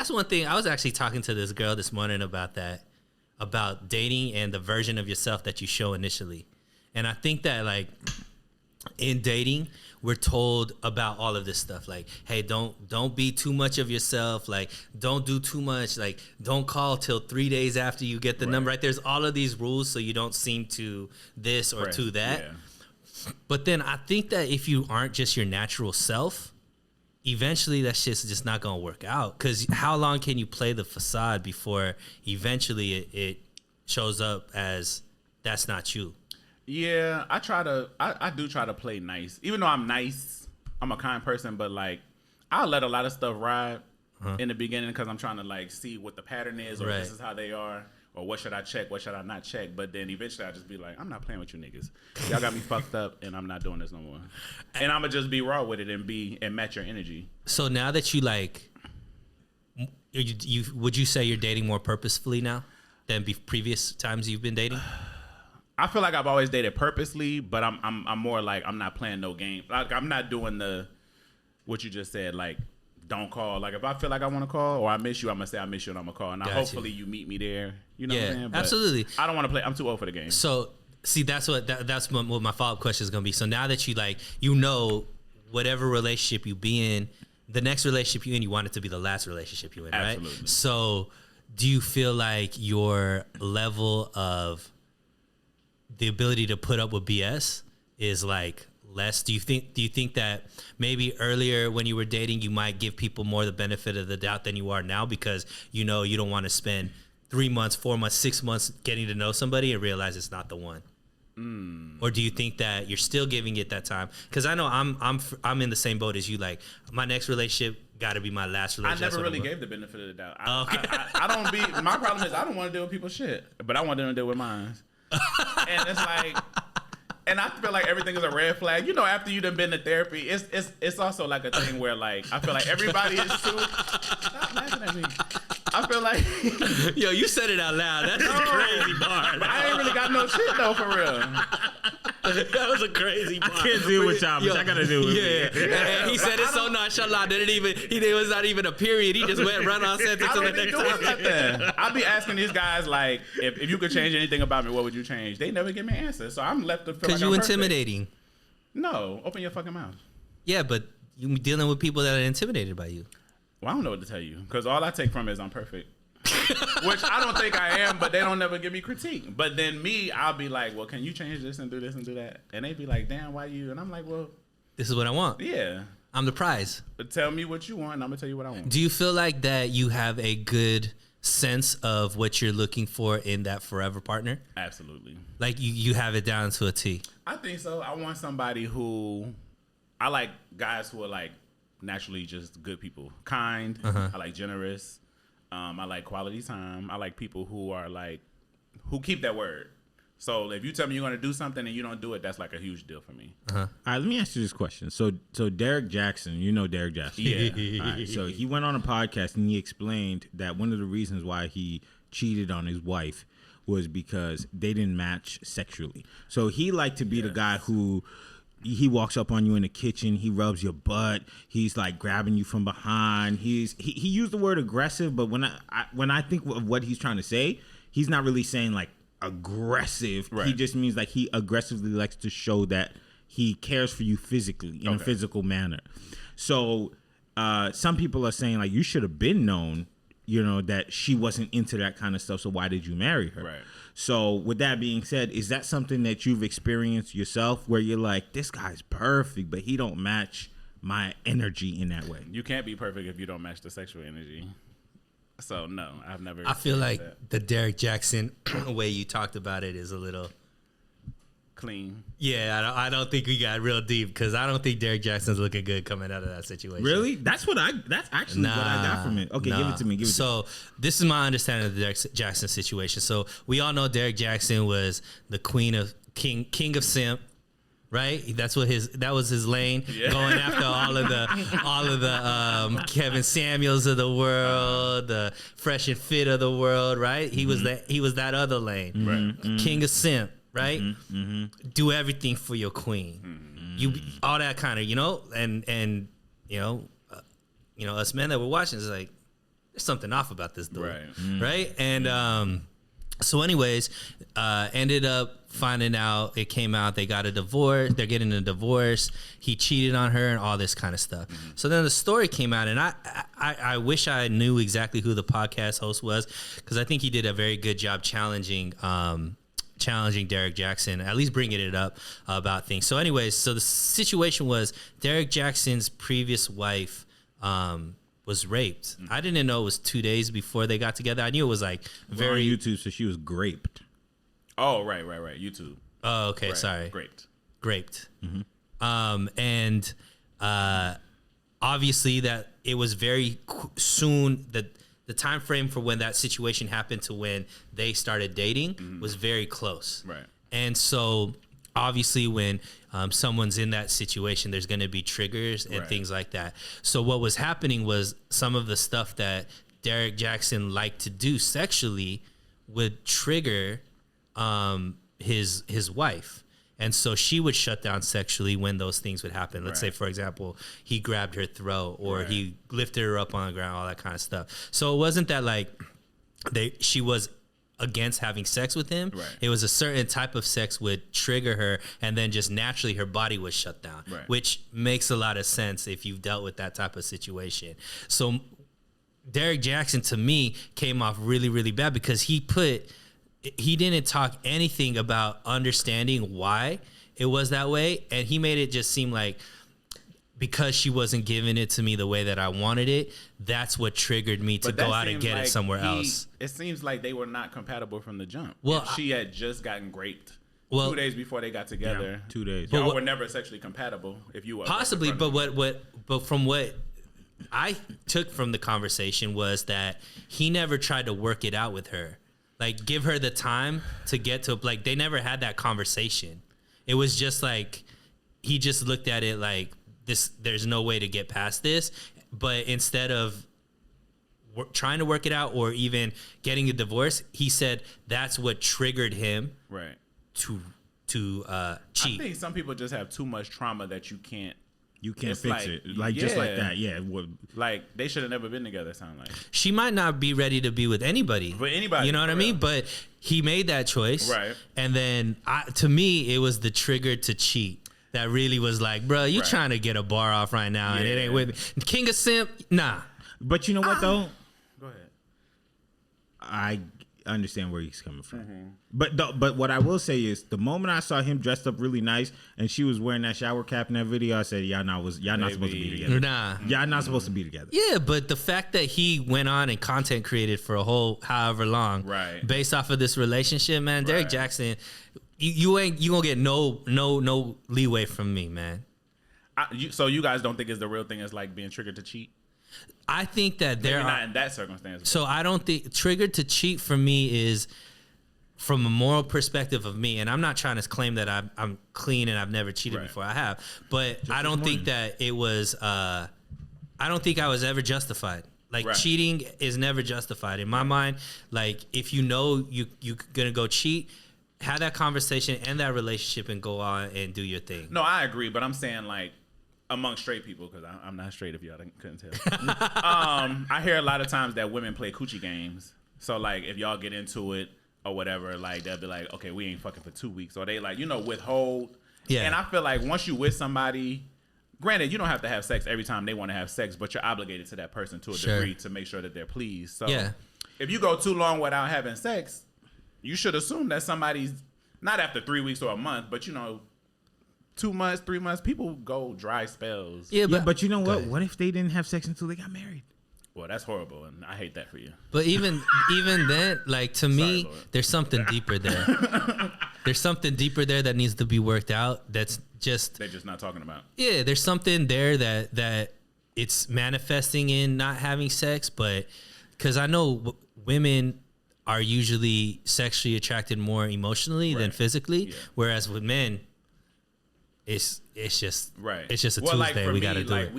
that's one thing. I was actually talking to this girl this morning about that, about dating and the version of yourself that you show initially. And I think that like in dating, we're told about all of this stuff. Like, hey, don't be too much of yourself. Like, don't do too much. Like, don't call till 3 days after you get the number. Right? There's all of these rules so you don't seem to this or to that. Yeah. But then I think that if you aren't just your natural self, eventually that shit's just not gonna work out. Because how long can you play the facade before eventually it shows up as that's not you? Yeah, I do try to play nice. Even though I'm nice, I'm a kind person, but like I'll let a lot of stuff ride in the beginning because I'm trying to like see what the pattern is, or this is how they are, or what should I check, what should I not check. But then eventually I just be like, I'm not playing with you niggas. Y'all got me fucked up, and I'm not doing this no more. And I'm gonna just be raw with it and match your energy. So now that you like, you would you say you're dating more purposefully now than previous times you've been dating? I feel like I've always dated purposely, but I'm more like I'm not playing no game. Like I'm not doing what you just said. Like don't call. Like if I feel like I want to call or I miss you, I'm gonna say I miss you and I'm gonna call. And hopefully you meet me there. You know what I'm saying? But absolutely. I don't want to play. I'm too old for the game. So see, that's what my follow up question is gonna be. So now that you like, whatever relationship you be in, the next relationship you in, you want it to be the last relationship you in, right? Absolutely. So do you feel like your level of the ability to put up with BS is like less? Do you think that maybe earlier when you were dating, you might give people more the benefit of the doubt than you are now because you don't want to spend 3 months, 4 months, 6 months getting to know somebody and realize it's not the one? Or do you think that you're still giving it that time? Because I know I'm in the same boat as you. Like my next relationship got to be my last relationship. I never really gave the benefit of the doubt. I don't be. My problem is I don't want to deal with people's shit, but I want them to deal with mine. And it's like, and I feel like everything is a red flag. After you done been to therapy, it's also like a thing where like I feel like everybody is too. Stop laughing at me. I feel like yo, you said it out loud. That's a crazy part. But I ain't really got no shit though, for real. That was a crazy part. I can't deal with y'all, but I gotta deal with me. And he said it so nonchalant that it was not even a period. He just went run on sentence to the next time. I'll be asking these guys like, if you could change anything about me, what would you change? They never give me answers, so I'm left to feel like because you intimidating. No, open your fucking mouth. Yeah, but you dealing with people that are intimidated by you. Well, I don't know what to tell you because all I take from it is I'm perfect. Which I don't think I am, but they don't never give me critique. But then I'll be like, well, can you change this and do that? And they be like, damn, why you? And I'm like, well, this is what I want. Yeah. I'm the prize. But tell me what you want, and I'm going to tell you what I want. Do you feel like that you have a good sense of what you're looking for in that forever partner? Absolutely. Like you have it down to a T. I think so. I want somebody who, I like guys who are like naturally just good people. Kind. I like generous. I like quality time. I like people who are like, who keep their word. So if you tell me you're going to do something and you don't do it, that's like a huge deal for me. All right, let me ask you this question. So Derek Jackson, Derek Jackson. Yeah. All right, so he went on a podcast and he explained that one of the reasons why he cheated on his wife was because they didn't match sexually. So he liked to be the guy who, he walks up on you in the kitchen, he rubs your butt, he's like grabbing you from behind. He used the word aggressive, but when I think of what he's trying to say, he's not really saying like aggressive. Right. He just means like he aggressively likes to show that he cares for you physically in a physical manner. So some people are saying like you should have been known, that she wasn't into that kind of stuff. So why did you marry her? Right. So with that being said, is that something that you've experienced yourself where you're like, this guy's perfect, but he don't match my energy in that way? You can't be perfect if you don't match the sexual energy. So no, I've never. I feel like the Derek Jackson way you talked about it is a little clean. Yeah, I don't think we got real deep because I don't think Derek Jackson's looking good coming out of that situation. Really? That's actually what I got from it. Okay, give it to me. So this is my understanding of the Derek Jackson situation. So we all know Derek Jackson was the king of simp. Right, that was his lane, going after all of the Kevin Samuels of the world, the Fresh and Fit of the world. Right, he was that other lane, right? King of simp, right? Do everything for your queen, you all that kind of and us men that were watching is like, there's something off about this dude, Right. right? And so anyways, ended up finding out, it came out they got a divorce, they're getting a divorce, he cheated on her and all this kind of stuff. So then the story came out, and I wish I knew exactly who the podcast host was, because I think he did a very good job challenging Derek Jackson, at least bringing it up about things. So anyways, so the situation was Derek Jackson's previous wife was raped. I didn't know it was 2 days before they got together. I knew it was like very on YouTube, so she was graped. Oh, right. YouTube. Oh, okay, right. sorry. Graped. And obviously that it was very soon that the time frame for when that situation happened to when they started dating was very close. Right. And so obviously when someone's in that situation, there's going to be triggers and things like that. So what was happening was some of the stuff that Derek Jackson liked to do sexually would trigger his wife. And so she would shut down sexually when those things would happen. Let's say, for example, he grabbed her throat or he lifted her up on the ground, all that kind of stuff. So it wasn't that like she was against having sex with him. Right. It was a certain type of sex would trigger her, and then just naturally her body was shut down, which makes a lot of sense if you've dealt with that type of situation. So Derek Jackson, to me, came off really, really bad because he didn't talk anything about understanding why it was that way. And he made it just seem like because she wasn't giving it to me the way that I wanted it, that's what triggered me to go out and get it somewhere else. It seems like they were not compatible from the jump. Well, if she had just gotten raped 2 days before they got together. 2 days. Y'all were never sexually compatible if you were. Possibly, but from what I took from the conversation was that he never tried to work it out with her. Like, give her the time to get to, like, they never had that conversation. It was just like, he just looked at it like, there's no way to get past this. But instead of trying to work it out or even getting a divorce, he said that's what triggered him to cheat. I think some people just have too much trauma that you can't fix it. Like, just like that. Yeah. Like, they should have never been together, sound like. She might not be ready to be with anybody. You know what I mean? But he made that choice. Right. And then, to me, it was the trigger to cheat that really was like, bro, you trying to get a bar off right now and it ain't with me. King of Simp, nah. But you know what, though? Go ahead. I understand where he's coming from. But what I will say is, the moment I saw him dressed up really nice and she was wearing that shower cap in that video, I said, y'all not supposed to be together. Nah. Y'all not supposed to be together. Yeah, but the fact that he went on and content created for a whole however long based off of this relationship, man, Derek Jackson, you gonna get no leeway from me, man. So you guys don't think it's the real thing as like being triggered to cheat? I think that Maybe not in that circumstance. So I don't think triggered to cheat for me is from a moral perspective of me, and I'm not trying to claim that I'm clean and I've never cheated before. I have, but I don't think that it was. I don't think I was ever justified. Like cheating is never justified in my mind. Like if you know you gonna go cheat, have that conversation, end that relationship, and go on and do your thing. No, I agree, but I'm saying like among straight people, because I'm not straight if y'all couldn't tell. I hear a lot of times that women play coochie games. So like if y'all get into it or whatever, like they'll be like, okay, we ain't fucking for 2 weeks, or they like withhold. Yeah. And I feel like once you with somebody, granted you don't have to have sex every time they want to have sex, but you're obligated to that person to a degree to make sure that they're pleased. So if you go too long without having sex, you should assume that somebody's not after 3 weeks or a month, but 2 months, 3 months, people go dry spells. Yeah, but you know what? What if they didn't have sex until they got married? Well, that's horrible, and I hate that for you. But even then, like to me, there's something deeper there. There's something deeper there that needs to be worked out. That's just they're just not talking about. Yeah, there's something there that it's manifesting in not having sex, but because I know women are usually sexually attracted more emotionally than physically, whereas with men, it's just it's just a Tuesday. We got to do it.